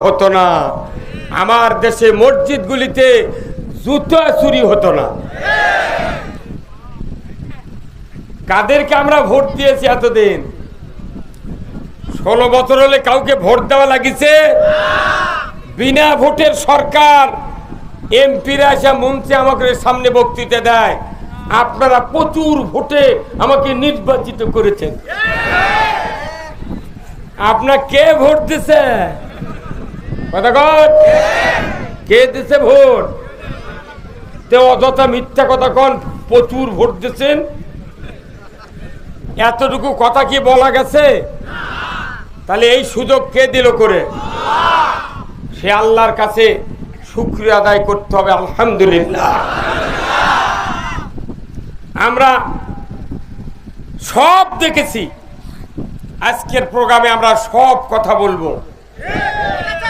হতো না, আমার দেশে মসজিদগুলিতে জুতো চুরি হতো না। কাদেরকে আমরা ভোট দিয়েছি এতদিন? 16 বছর হলে কাউকে ভোট দেওয়া লাগিছে? বিনা ভোটের সরকার। এমপিরা এসে মঞ্চে আমাকে সামনে বক্তৃতা দেয়, আপনারা প্রচুর ভোটে আমাকে নির্বাচিত করেছেন। আপনার কে ভোট দিছে? কথা কন, কে দিছে ভোট? তে অযথা মিথ্যা কথা কন, প্রচুর ভোট দিচ্ছেন। এতটুকু কথা কি বলা গেছে? তাহলে এই সুযোগ কে দিল করে? সে আল্লাহর কাছে শুকরিয়া আদায় করতে হবে। আলহামদুলিল্লাহ। আমরা সব দেখেছি, আজকের প্রোগ্রামে আমরা সব কথা বলবো।